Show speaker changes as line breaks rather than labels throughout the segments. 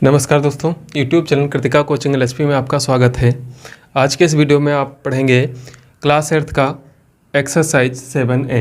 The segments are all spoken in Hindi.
नमस्कार दोस्तों, YouTube channel Kritika coaching LHP में आपका स्वागत है। आज के इस वीडियो में आप पढ़ेंगे क्लास 8 का एक्सरसाइज 7A।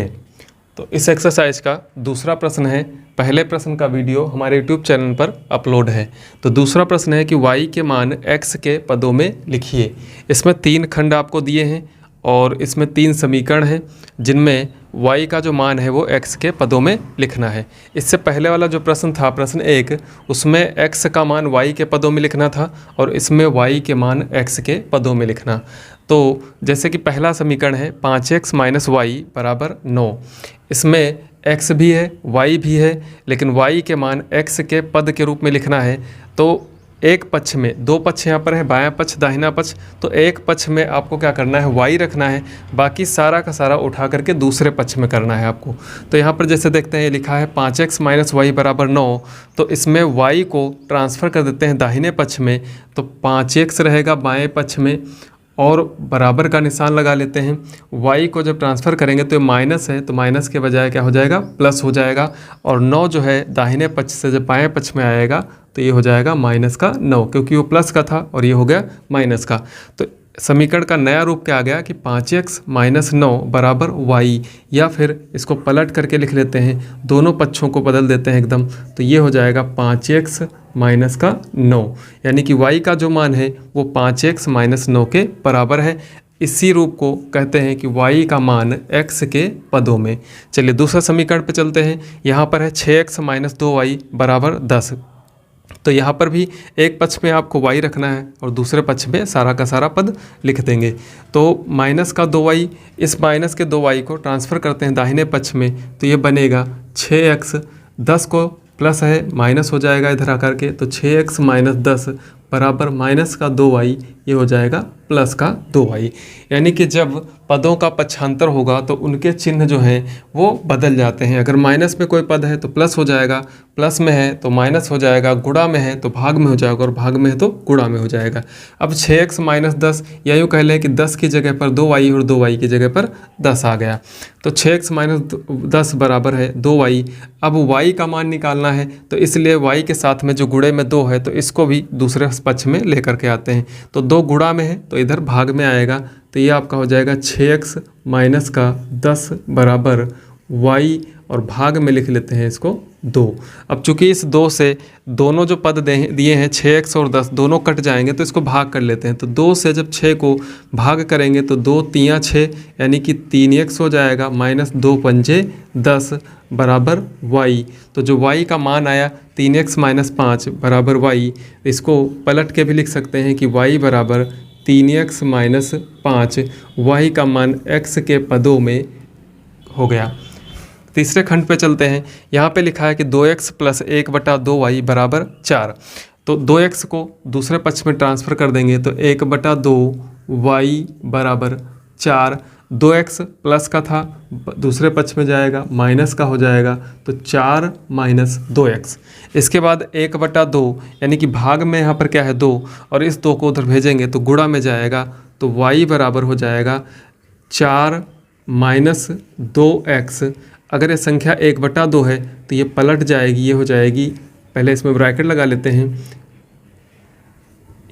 तो इस एक्सरसाइज का दूसरा प्रश्न है। पहले प्रश्न का वीडियो हमारे YouTube चैनल पर अपलोड है। तो दूसरा प्रश्न है कि y के मान x के पदों में लिखिए। इसमें 3 खंड आपको दिए हैं और इसमें 3 समीकरण हैं जिनमें y का जो मान है वो x के पदों में लिखना है। इससे पहले वाला जो प्रश्न था, प्रश्न 1, उसमें x का मान y के पदों में लिखना था और इसमें y के मान x के पदों में लिखना। तो जैसे कि पहला समीकरण है 5x - y = 9। इसमें x भी है y भी है, लेकिन y के मान x के पद के रूप में लिखना है। तो एक पक्ष में, 2 पक्ष यहाँ पर है, बायां पक्ष दाहिना पक्ष। तो एक पक्ष में आपको क्या करना है, y रखना है, बाकी सारा का सारा उठा करके दूसरे पक्ष में करना है आपको। तो यहाँ पर जैसे देखते हैं ये लिखा है 5x - y = 9। तो इसमें y को ट्रांसफ़र कर देते हैं दाहिने पक्ष में। तो 5x रहेगा बाएं पक्ष में और बराबर का निशान लगा लेते हैं। y को जब ट्रांसफ़र करेंगे तो ये माइनस है, तो माइनस के बजाय क्या हो जाएगा, प्लस हो जाएगा। और 9 जो है दाहिने पक्ष से जब बाएं पक्ष में आएगा तो ये हो जाएगा -9, क्योंकि वो प्लस का था और ये हो गया माइनस का। तो समीकरण का नया रूप क्या आ गया कि 5x - 9 = y, या फिर इसको पलट करके लिख लेते हैं, दोनों पक्षों को बदल देते हैं एकदम। तो ये हो जाएगा 5x - 9, यानी कि y का जो मान है वो 5x - 9 के बराबर है। इसी रूप को कहते हैं कि y का मान x के पदों में। चलिए दूसरा समीकरण पे चलते हैं। यहाँ पर है 6x - 2y = 10। तो यहाँ पर भी एक पक्ष में आपको y रखना है और दूसरे पक्ष में सारा का सारा पद लिख देंगे। तो माइनस का 2y, इस माइनस के 2y को ट्रांसफ़र करते हैं दाहिने पक्ष में, तो ये बनेगा 6x। 10 को प्लस है, माइनस हो जाएगा इधर आकर के। तो 6x - 10 बराबर माइनस का 2y, ये हो जाएगा प्लस का 2y। यानी कि जब पदों का पक्षांतर होगा तो उनके चिन्ह जो हैं वो बदल जाते हैं। अगर माइनस में कोई पद है तो प्लस हो जाएगा, प्लस में है तो माइनस हो जाएगा, गुणा में है तो भाग में हो जाएगा और भाग में है तो गुणा में हो जाएगा। अब 6x - 10, या यूँ कह लें कि 10 की जगह पर 2y और 2y की जगह पर 10 आ गया। तो 6x - 10 बराबर है 2y। अब y का मान निकालना है, तो इसलिए y के साथ में जो गुणे में 2 है तो इसको भी दूसरे पक्ष में लेकर के आते हैं। तो 2 गुणा में है तो इधर भाग में आएगा। तो ये आपका हो जाएगा 6x - 10 बराबर y, और भाग में लिख लेते हैं इसको 2। अब चूंकि इस 2 से दोनों जो पद दिए हैं 6x और 10 दोनों कट जाएंगे, तो इसको भाग कर लेते हैं। तो 2 से जब 6 को भाग करेंगे तो 2 × 3 = 6, यानी कि 3x हो जाएगा, -2 × 10 बराबर y। तो जो y का मान आया 3x - 5 बराबर y, इसको पलट के भी लिख सकते हैं कि y बराबर 3x - 5, y का मान x के पदों में हो गया। तीसरे खंड पे चलते हैं। यहाँ पे लिखा है कि 2x + 1/2y = 4। तो 2x को दूसरे पक्ष में ट्रांसफ़र कर देंगे तो 1/2y = 4। 2x प्लस का था, दूसरे पक्ष में जाएगा, माइनस का हो जाएगा, तो 4 - 2x। इसके बाद 1/2, यानी कि भाग में यहाँ पर क्या है 2, और इस 2 को उधर भेजेंगे तो गुणा में जाएगा। तो y बराबर हो जाएगा 4 - 2x। अगर ये संख्या 1/2 है तो ये पलट जाएगी, ये हो जाएगी, पहले इसमें ब्रैकेट लगा लेते हैं,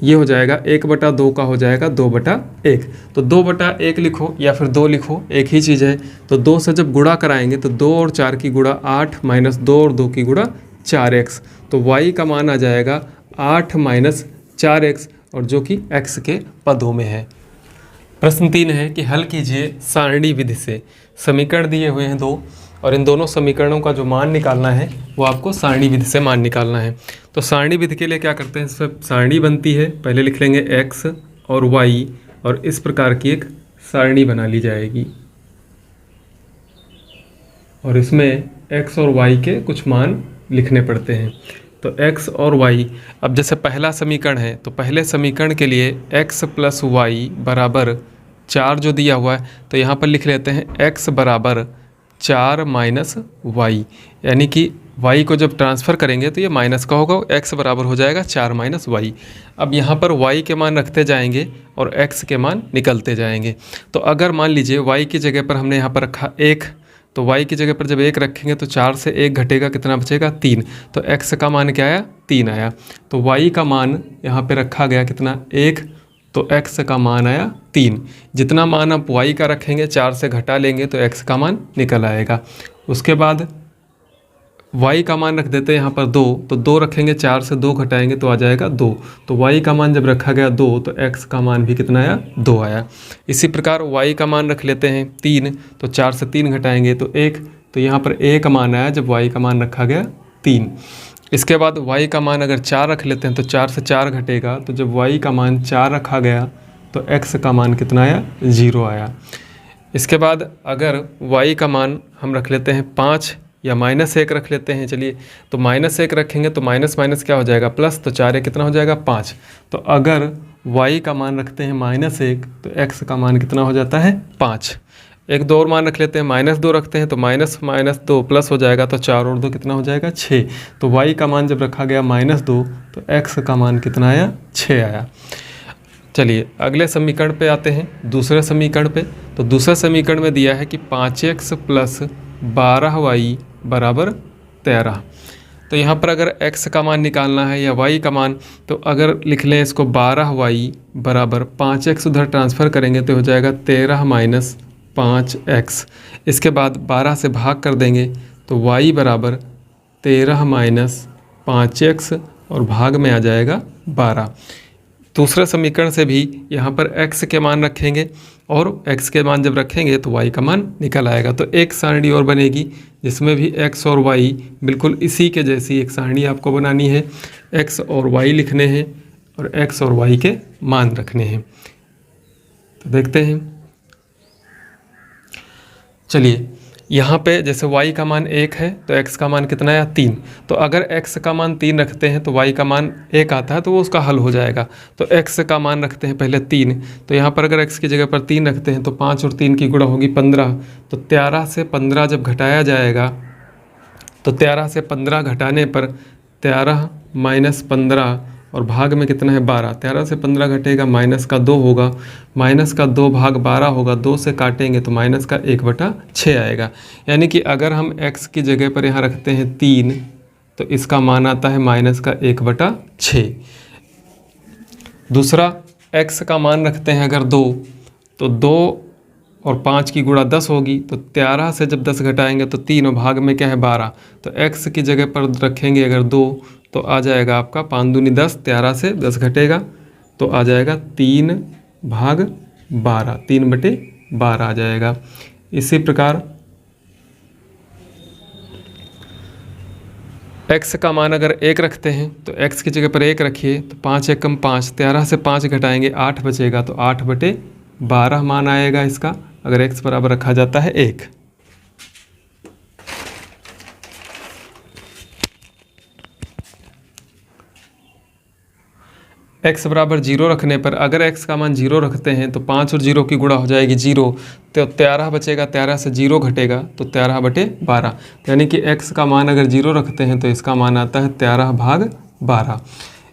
ये हो जाएगा 1/2 का हो जाएगा 2/1। तो 2/1 लिखो या फिर 2 लिखो, एक ही चीज़ है। तो 2 से जब गुणा कराएंगे तो 2 और 4 की गुणा 8, -2 और 2 की गुणा 4x। तो y का मान आ जाएगा 8 - 4x, और जो कि x के पदों में है। प्रश्न 3 है कि हल कीजिए सारणी विधि से। समीकरण दिए हुए हैं 2, और इन दोनों समीकरणों का जो मान निकालना है वो आपको सारणी विधि से मान निकालना है। तो सारणी विधि के लिए क्या करते हैं, इसमें सारणी बनती है, पहले लिख लेंगे x और y, और इस प्रकार की एक सारणी बना ली जाएगी, और इसमें x और y के कुछ मान लिखने पड़ते हैं। तो x और y, अब जैसे पहला समीकरण है तो पहले समीकरण के लिए x + y = 4 जो दिया हुआ है, तो यहाँ पर लिख लेते हैं x बराबर 4 - y, यानी कि y को जब ट्रांसफ़र करेंगे तो ये माइनस का होगा, x बराबर हो जाएगा 4 - y। अब यहाँ पर y के मान रखते जाएंगे और x के मान निकलते जाएंगे। तो अगर मान लीजिए y की जगह पर हमने यहाँ पर रखा 1, तो y की जगह पर जब 1 रखेंगे तो 4 से 1 घटेगा, कितना बचेगा 3। तो x का मान क्या आया 3 आया। तो y का मान यहाँ पे रखा गया कितना 1, तो x का मान आया 3। जितना मान आप y का रखेंगे 4 से घटा लेंगे तो x का मान निकल आएगा। उसके बाद y का मान रख देते हैं यहाँ पर 2, तो 2 रखेंगे 4 से 2 घटाएंगे तो आ जाएगा 2। तो y का मान जब रखा गया 2 तो x का मान भी कितना आया 2 आया। इसी प्रकार y का मान रख लेते हैं 3, तो 4 से 3 घटाएंगे तो 1, तो यहाँ पर a का मान आया जब y का मान रखा गया 3। इसके बाद y का मान अगर 4 रख लेते हैं तो 4 से 4 घटेगा, तो जब y का मान 4 रखा गया तो x का मान कितना आया 0 आया। इसके बाद अगर y का मान हम रख लेते हैं 5 या -1 रख लेते हैं, चलिए तो -1 रखेंगे तो माइनस माइनस क्या हो जाएगा प्लस, तो 4 कितना हो जाएगा 5। तो अगर y का मान रखते हैं -1 तो x का मान कितना हो जाता है 5। एक दो और मान रख लेते हैं, -2 रखते हैं तो माइनस माइनस 2 प्लस हो जाएगा, तो 4 और 2 कितना हो जाएगा 6। तो y का मान जब रखा गया -2 तो x का मान कितना आया 6 आया। चलिए अगले समीकरण पे आते हैं, दूसरे समीकरण पे। तो दूसरे समीकरण में दिया है कि 5x + 12y बराबर 13। तो यहाँ पर अगर x का मान निकालना है या y का मान, तो अगर लिख लें इसको 12y बराबर 5x उधर ट्रांसफ़र करेंगे तो हो जाएगा 13 - 5x। इसके बाद 12 से भाग कर देंगे तो y बराबर 13 - 5x और भाग में आ जाएगा 12। दूसरा समीकरण से भी यहाँ पर x के मान रखेंगे और x के मान जब रखेंगे तो y का मान निकल आएगा। तो एक सारणी और बनेगी जिसमें भी x और y बिल्कुल इसी के जैसी एक सारणी आपको बनानी है। x और y लिखने हैं और x और y के मान रखने हैं। तो देखते हैं, चलिए यहाँ पे जैसे y का मान 1 है तो x का मान कितना है 3। तो अगर x का मान 3 रखते हैं तो y का मान 1 आता है, तो वो उसका हल हो जाएगा। तो x का मान रखते हैं पहले 3, तो यहाँ पर अगर x की जगह पर 3 रखते हैं तो 5 और 3 की गुणा होगी 15। तो 13 से 15 जब घटाया जाएगा तो 13 से 15 घटाने पर 13 - 15 और भाग में कितना है 12। 13 से 15 घटेगा, माइनस का 2 होगा, माइनस का 2 भाग 12 होगा, 2 से काटेंगे तो माइनस का 1/6 आएगा। यानी कि अगर हम x की जगह पर यहाँ रखते हैं 3 तो इसका मान आता है माइनस का 1/6। दूसरा x का मान रखते हैं अगर 2, तो 2 और 5 की गुणा 10 होगी, तो 13 से जब 10 घटाएंगे तो 3 और भाग में क्या है 12। तो x की जगह पर रखेंगे अगर 2 तो आ जाएगा आपका 5 दूनी 10, 13 से 10 घटेगा तो आ जाएगा 3/12, 3/12 आ जाएगा। इसी प्रकार x का मान अगर 1 रखते हैं तो x की जगह पर 1 रखिए, तो 5 एकम 5, 13 से 5 घटाएंगे 8 बचेगा, तो 8/12 मान आएगा इसका, अगर x बराबर रखा जाता है 1। x बराबर 0 रखने पर अगर x का मान 0 रखते हैं तो 5 और 0 की गुणा हो जाएगी 0, तो 13 बचेगा, 13 से 0 घटेगा तो 13/12। यानी कि x का मान अगर 0 रखते हैं तो इसका मान आता है 13/12।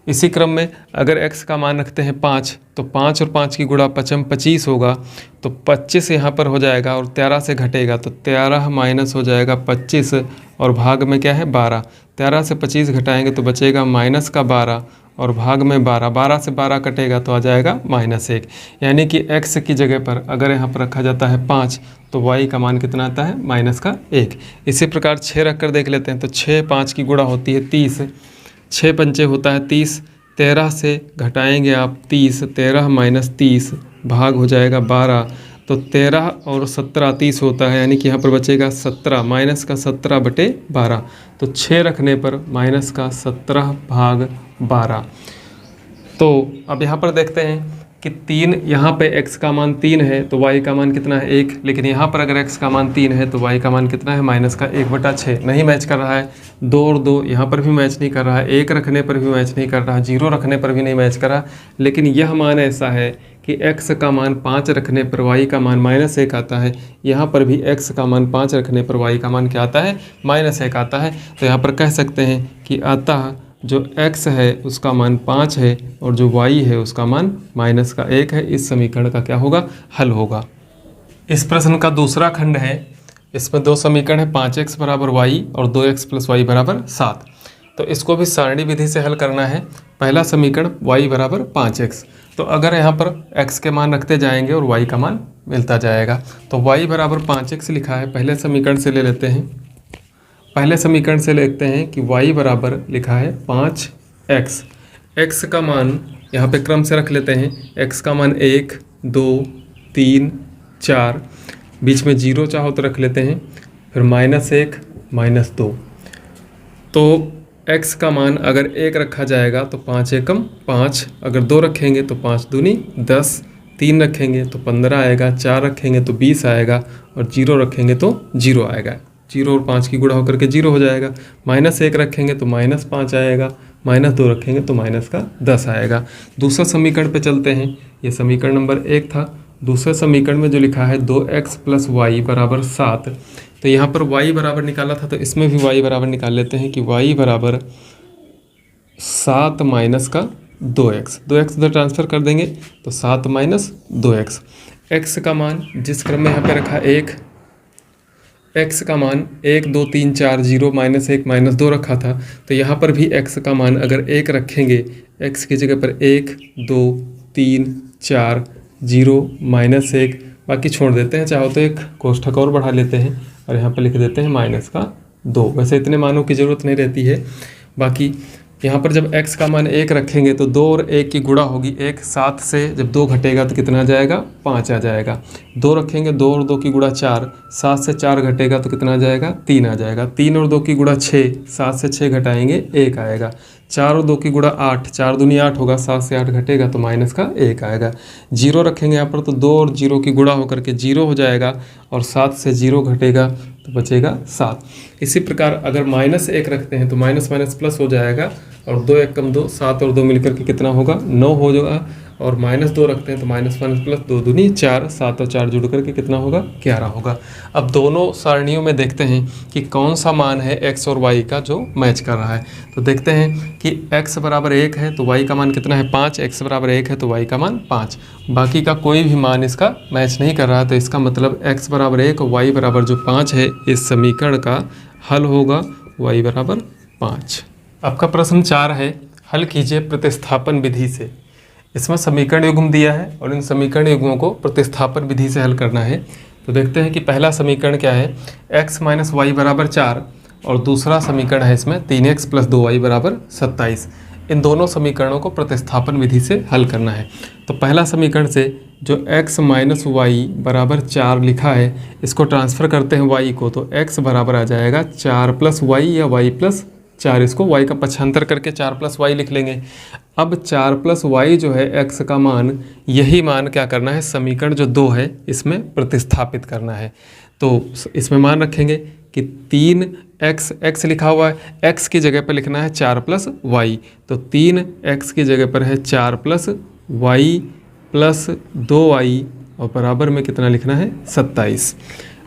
इसी क्रम में अगर x का मान रखते हैं 5, तो 5 और 5 की गुणा 5 × 25 होगा, तो 25 यहाँ पर हो जाएगा और 13 से घटेगा तो 13 माइनस हो जाएगा 25 और भाग में क्या है 12। 13 से 25 घटाएंगे तो बचेगा माइनस का 12 और भाग में 12, 12 से 12 कटेगा तो आ जाएगा -1। यानी कि x की जगह पर अगर यहाँ पर रखा जाता है 5 तो y का मान कितना आता है -1। इसी प्रकार 6 रख कर देख लेते हैं, तो 6 5 की गुणा होती है 30, 6 पंचे होता है 30, 13 से घटाएंगे आप 30, 13 - 30 भाग हो जाएगा 12, तो 13 और 17 30 होता है, यानी कि यहाँ पर बचेगा 17, माइनस का 17/12। तो 6 रखने पर माइनस का 17/12। तो अब यहाँ पर देखते हैं कि 3, यहाँ पे x का मान 3 है तो y का मान कितना है 1, लेकिन यहाँ पर अगर x का मान 3 है तो y का मान कितना है -1/6। नहीं मैच कर रहा है, 2 और 2 यहाँ पर भी मैच नहीं कर रहा है, 1 रखने पर भी मैच नहीं कर रहा है, 0 रखने पर भी नहीं मैच कर रहा। लेकिन यह मान ऐसा है कि x का मान 5 रखने पर y का मान -1 आता है, यहाँ पर भी x का मान 5 रखने पर y का मान क्या आता है -1 आता है। तो यहाँ पर कह सकते हैं कि अतः जो x है उसका मान 5 है और जो y है उसका मान -1 है। इस समीकरण का क्या होगा हल होगा। इस प्रश्न का दूसरा खंड है इसमें दो समीकरण है 5x बराबर y और 2x प्लस वाई बराबर 7। तो इसको भी सारणी विधि से हल करना है। पहला समीकरण y बराबर 5x, तो अगर यहाँ पर x के मान रखते जाएंगे और y का मान मिलता जाएगा, तो y बराबर 5x लिखा है। पहले समीकरण से ले लेते हैं, पहले समीकरण से लेते हैं कि y बराबर लिखा है 5x। x का मान यहाँ पे क्रम से रख लेते हैं। x का मान 1 2 3 4, बीच में 0 चाहो तो रख लेते हैं, फिर -1 -2। तो x का मान अगर 1 रखा जाएगा तो 5 एकम 5, अगर 2 रखेंगे तो 5 दूनी 10, 3 रखेंगे तो 15 आएगा, 4 रखेंगे तो 20 आएगा और 0 रखेंगे तो 0 आएगा। 0 और 5 की गुणा होकर के 0 हो जाएगा। -1 रखेंगे तो -5 आएगा, -2 रखेंगे तो -10 आएगा। दूसरा समीकरण पे चलते हैं। ये समीकरण नंबर 1 था। दूसरे समीकरण में जो लिखा है 2x प्लस वाई बराबर 7, तो यहाँ पर y बराबर निकाला था, तो इसमें भी y बराबर निकाल लेते हैं कि y बराबर 7 माइनस का 2x, 2x उधर ट्रांसफ़र कर देंगे तो 7 माइनस 2x। x का मान जिस क्रम में यहाँ पे रखा 1, x का मान 1 2 3 4 0 -1 -2 रखा था, तो यहाँ पर भी x का मान अगर 1 रखेंगे, x की जगह पर 1 2 3 4 0 -1, बाकी छोड़ देते हैं। चाहो तो एक कोष्ठक और बढ़ा लेते हैं और यहाँ पर लिख देते हैं -2। वैसे इतने मानों की ज़रूरत नहीं रहती है। बाकी यहाँ पर जब x का मान 1 रखेंगे तो 2 और 1 की गुणा होगी 1, 7 से जब 2 घटेगा तो कितना आ जाएगा, 5 आ जाएगा। 2 रखेंगे, 2 और 2 की गुणा 4, 7 से 4 घटेगा तो कितना आ जाएगा, 3 आ जाएगा। 3 और 2 की गुणा 6, 7 से 6 घटाएंगे 1 आएगा। 4 और 2 की गुणा 8, 4 दूनी 8 होगा, 7 से 8 घटेगा तो -1 आएगा। 0 रखेंगे यहाँ पर तो 2 और 0 की गुणा होकर के 0 हो जाएगा और 7 से 0 घटेगा तो बचेगा 7। इसी प्रकार अगर -1 रखते हैं तो माइनस माइनस प्लस हो जाएगा और 2 1 कम 2, 7 और 2 मिलकर के कितना होगा, 9 हो जाएगा। और -2 रखते हैं तो माइनस माइनस प्लस 2 दूनी 4, 7 और 4 जुड़ करके कितना होगा, 11 होगा। अब दोनों सारणियों में देखते हैं कि कौन सा मान है x और y का जो मैच कर रहा है। तो देखते हैं कि x बराबर 1 है तो y का मान कितना है, 5। x बराबर 1 है तो y का मान 5। बाकी का कोई भी मान इसका मैच नहीं कर रहा है, तो इसका मतलब x बराबर 1 और y बराबर जो 5 है, इस समीकरण का हल होगा y बराबर 5। आपका प्रश्न 4 है, हल कीजिए प्रतिस्थापन विधि से। इसमें समीकरण युग्म दिया है और इन समीकरण युग्मों को प्रतिस्थापन विधि से हल करना है। तो देखते हैं कि पहला समीकरण क्या है, x माइनस वाई बराबर 4 और दूसरा समीकरण है इसमें 3x प्लस 2y बराबर 27। इन दोनों समीकरणों को प्रतिस्थापन विधि से हल करना है। तो पहला समीकरण से जो x माइनस वाई बराबर 4 लिखा है, इसको ट्रांसफ़र करते हैं y को, तो x बराबर आ जाएगा 4 प्लस वाई या y प्लस 4। इसको y का पक्षांतर करके 4 प्लस वाई लिख लेंगे। अब 4 प्लस वाई जो है x का मान, यही मान क्या करना है, समीकरण जो 2 है इसमें प्रतिस्थापित करना है। तो इसमें मान रखेंगे कि 3x लिखा हुआ है, x की जगह पर लिखना है 4 प्लस वाई, तो 3x की जगह पर है 4 प्लस वाई प्लस 2y और बराबर में कितना लिखना है, 27।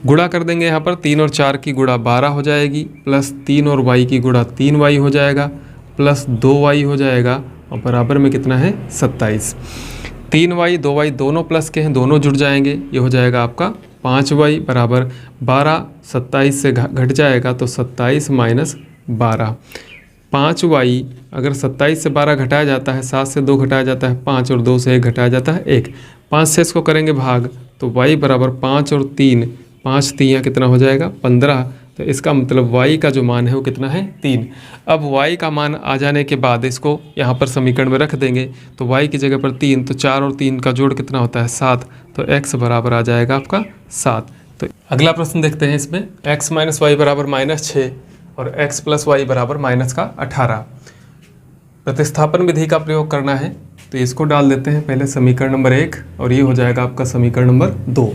गुणा कर देंगे यहाँ पर, 3 और 4 की गुणा 12 हो जाएगी, प्लस 3 और y की गुणा 3y हो जाएगा, प्लस 2y हो जाएगा और बराबर में कितना है, 27। 3y 2y दोनों प्लस के हैं, दोनों जुड़ जाएंगे, ये हो जाएगा आपका 5y बराबर 12। 27 से घट जाएगा तो 27 माइनस 12। 5y अगर 27 से 12 घटाया जाता है, 7 से 2 घटाया जाता है 5 और 2 से 1 घटाया जाता है 1। 5 से इसको करेंगे भाग तो y बराबर 5 और 3, 5 3 कितना हो जाएगा, 15। तो इसका मतलब y का जो मान है वो कितना है, 3। अब y का मान आ जाने के बाद इसको यहाँ पर समीकरण में रख देंगे, तो y की जगह पर 3, तो 4 और 3 का जोड़ कितना होता है, 7। तो x बराबर आ जाएगा आपका 7। तो अगला प्रश्न देखते हैं। इसमें x माइनस वाई बराबर -6 और x प्लस वाई बराबर -18। प्रतिस्थापन विधि का प्रयोग करना है, तो इसको डाल देते हैं पहले समीकरण नंबर 1 और ये हो जाएगा आपका समीकरण नंबर 2।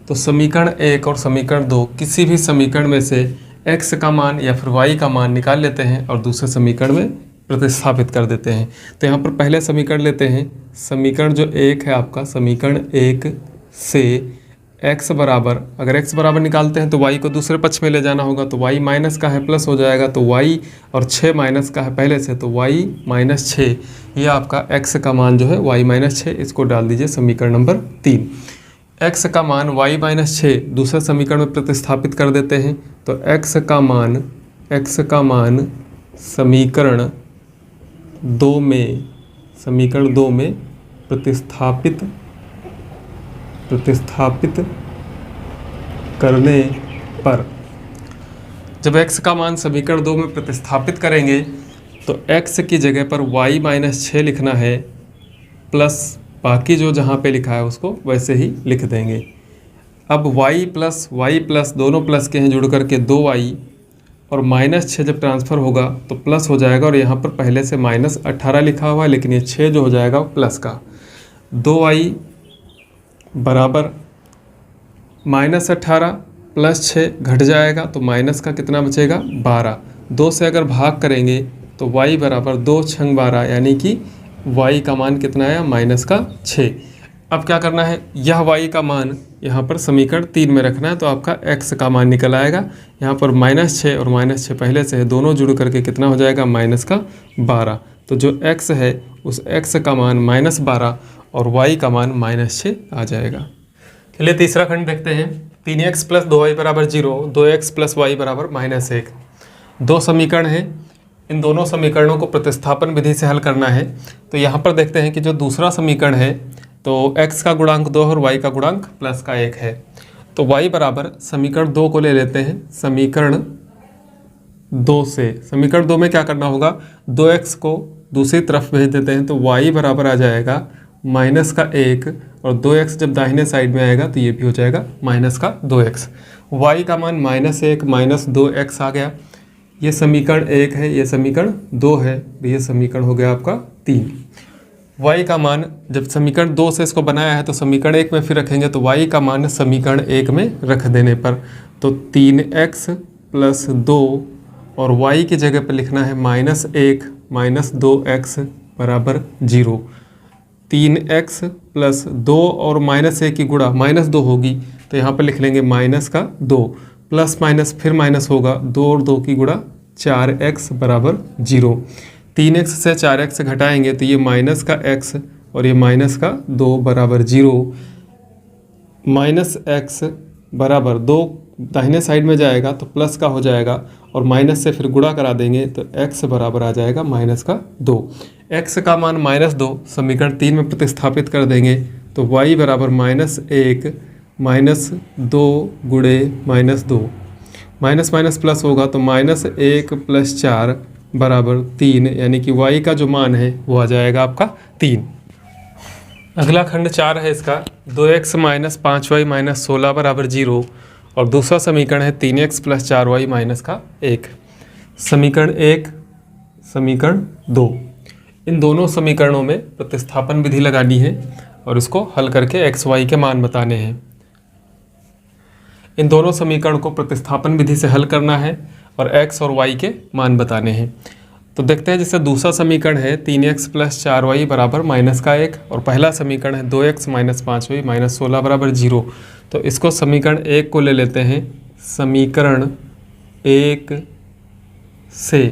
तो समीकरण 1 और समीकरण 2, किसी भी समीकरण में से x का मान या फिर y का मान निकाल लेते हैं और दूसरे समीकरण में प्रतिस्थापित कर देते हैं। तो यहाँ पर पहले समीकरण लेते हैं। समीकरण जो 1 है आपका, समीकरण 1 से x बराबर, अगर x बराबर निकालते हैं तो y को दूसरे पक्ष में ले जाना होगा, तो y माइनस का है प्लस हो जाएगा, तो y और 6 माइनस का है पहले से, तो y माइनस 6, ये आपका x का मान जो है y माइनस 6, इसको डाल दीजिए समीकरण नंबर 3। x का मान y माइनस 6 दूसरे समीकरण में प्रतिस्थापित कर देते हैं। तो x का मान समीकरण 2 में प्रतिस्थापित करने पर, जब x का मान समीकरण 2 में प्रतिस्थापित करेंगे तो x की जगह पर y माइनस 6 लिखना है, प्लस बाकी जो जहाँ पे लिखा है उसको वैसे ही लिख देंगे। अब y प्लस दोनों प्लस के हैं, जुड़ करके 2y और माइनस 6 जब ट्रांसफ़र होगा तो प्लस हो जाएगा, और यहाँ पर पहले से माइनस 18 लिखा हुआ है, लेकिन ये 6 जो हो जाएगा वो प्लस का। 2y बराबर माइनस 18 प्लस 6 घट जाएगा तो माइनस का कितना बचेगा 12। 2 से अगर भाग करेंगे तो y बराबर 2 छंग 12, यानी कि y का मान कितना आया माइनस का 6। अब क्या करना है, यह y का मान यहाँ पर समीकरण 3 में रखना है, तो आपका x का मान निकल आएगा। यहाँ पर माइनस 6 और माइनस 6 पहले से है, दोनों जुड़ करके कितना हो जाएगा माइनस का 12। तो जो x है उस x का मान माइनस 12 और y का मान माइनस 6 आ जाएगा। चलिए तीसरा खंड देखते हैं। 3x प्लस 2y बराबर 0, 2x प्लस y बराबर माइनस 1। दो समीकरण हैं, इन दोनों समीकरणों को प्रतिस्थापन विधि से हल करना है। तो यहाँ पर देखते हैं कि जो दूसरा समीकरण है तो x का गुणांक 2 और y का गुणांक प्लस का 1 है। तो y बराबर समीकरण 2 को ले लेते हैं, समीकरण 2 से। समीकरण 2 में क्या करना होगा, 2x को दूसरी तरफ भेज देते हैं, तो y बराबर आ जाएगा माइनस का 1, और 2x जब दाहिने साइड में आएगा तो ये भी हो जाएगा माइनस का 2x। y का मान माइनस 1 माइनस 2x आ गया। ये समीकरण 1 है, ये समीकरण 2 है, तो ये समीकरण हो गया आपका 3। y का मान जब समीकरण 2 से इसको बनाया है तो समीकरण 1 में फिर रखेंगे, तो y का मान समीकरण 1 में रख देने पर तो 3x प्लस 2, और y की जगह पर लिखना है माइनस 1 माइनस 2x बराबर 0। 3x प्लस 2 और माइनस 1 की गुणा माइनस 2 होगी, तो यहाँ पर लिख लेंगे माइनस का 2, प्लस माइनस फिर माइनस होगा, 2 और 2 की गुणा 4x बराबर 0। 3x से 4x घटाएंगे तो ये माइनस का x और ये माइनस का 2 बराबर 0। माइनस x बराबर 2 दाहिने साइड में जाएगा तो प्लस का हो जाएगा, और माइनस से फिर गुणा करा देंगे तो x बराबर आ जाएगा माइनस का 2। x का मान माइनस 2 समीकरण 3 में प्रतिस्थापित कर देंगे, तो y बराबर माइनस 1 माइनस 2 गुणे माइनस 2, माइनस माइनस प्लस होगा तो माइनस 1 प्लस 4 बराबर 3, यानी कि y का जो मान है वो आ जाएगा आपका 3। अगला खंड 4 है इसका, 2x माइनस 5y माइनस 16 बराबर 0, और दूसरा समीकरण है 3x प्लस 4y माइनस का 1। समीकरण 1 समीकरण 2, इन दोनों समीकरणों में प्रतिस्थापन विधि लगानी है और इसको हल करके x y के मान बताने हैं। इन दोनों समीकरण को प्रतिस्थापन विधि से हल करना है और x और y के मान बताने हैं। तो देखते हैं, जैसे दूसरा समीकरण है 3x प्लस 4y बराबर माइनस का 1, और पहला समीकरण है 2x माइनस 5y माइनस 16 बराबर 0। तो इसको समीकरण 1 को ले लेते हैं समीकरण 1 से।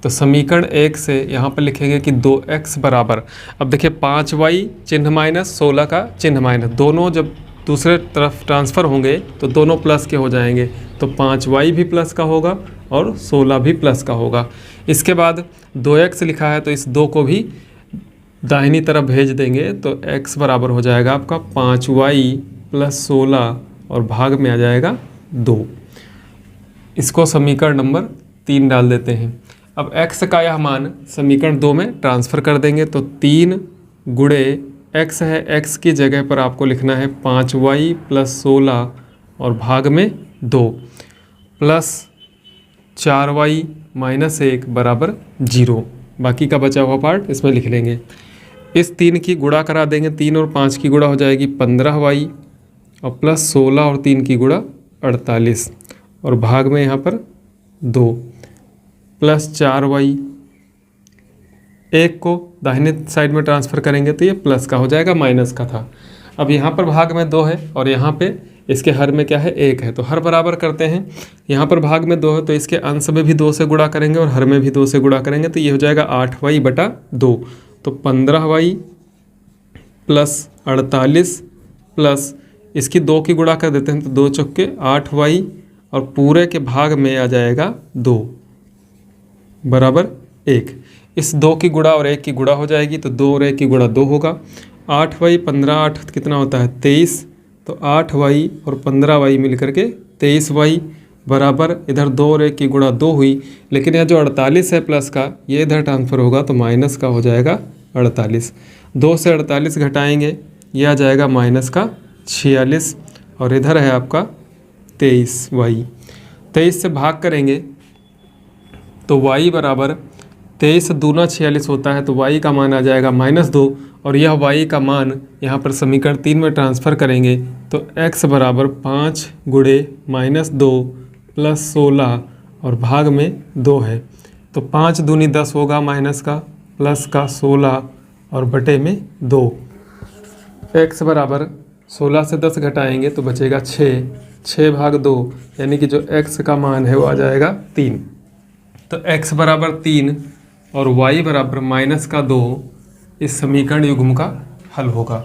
तो समीकरण 1 से यहाँ पर लिखेंगे कि 2x बराबर, अब देखिए 5y चिन्ह माइनस 16 का चिन्ह माइनस, दोनों जब दूसरे तरफ ट्रांसफ़र होंगे तो दोनों प्लस के हो जाएंगे, तो 5y भी प्लस का होगा और 16 भी प्लस का होगा। इसके बाद 2x लिखा है तो इस 2 को भी दाहिनी तरफ भेज देंगे, तो x बराबर हो जाएगा आपका 5y प्लस 16 और भाग में आ जाएगा 2। इसको समीकरण नंबर 3 डाल देते हैं। अब x का यह मान समीकरण 2 में ट्रांसफ़र कर देंगे, तो 3 गुणे x है, x की जगह पर आपको लिखना है 5y प्लस 16 और भाग में 2, प्लस 4y माइनस 1 बराबर 0। बाकी का बचा हुआ पार्ट इसमें लिख लेंगे। इस 3 की गुणा करा देंगे, 3 और 5 की गुणा हो जाएगी 15y, और प्लस 16 और 3 की गुणा 48, और भाग में यहाँ पर 2, प्लस 4y। 1 को दाहिने साइड में ट्रांसफ़र करेंगे तो ये प्लस का हो जाएगा, माइनस का था। अब यहाँ पर भाग में 2 है और यहाँ पे इसके हर में क्या है 1 है, तो हर बराबर करते हैं। यहाँ पर भाग में 2 है तो इसके अंश में भी 2 से गुणा करेंगे और हर में भी 2 से गुणा करेंगे, तो ये हो जाएगा 8y बटा 2। तो 15y प्लस 48 प्लस इसकी 2 की गुणा कर देते हैं तो 2 चौके 8y और पूरे के भाग में आ जाएगा 2 बराबर 1। इस 2 की गुणा और 1 की गुणा हो जाएगी तो 2 और 1 की गुणा 2 होगा। 8y 15 8 कितना होता है 23, तो 8y और 15y मिल करके 23y बराबर, इधर 2 और 1 की गुणा 2 हुई, लेकिन यह जो 48 है प्लस का ये इधर ट्रांसफ़र होगा तो माइनस का हो जाएगा 48। 2 से 48 घटाएंगे ये आ जाएगा माइनस का 46 और इधर है आपका 23y। 23 से भाग करेंगे तो y बराबर 23 दूना 46 होता है तो y का मान आ जाएगा -2 और यह y का मान यहाँ पर समीकरण 3 में ट्रांसफ़र करेंगे तो x बराबर 5 गुणे -2 प्लस 16 और भाग में 2 है तो 5 दूनी 10 होगा माइनस का प्लस का 16 और बटे में 2। x बराबर 16 से 10 घटाएंगे तो बचेगा 6 भाग 2 यानी कि जो x का मान है वो आ जाएगा 3। तो x बराबर 3 और y बराबर -2 इस समीकरण युग्म का हल होगा।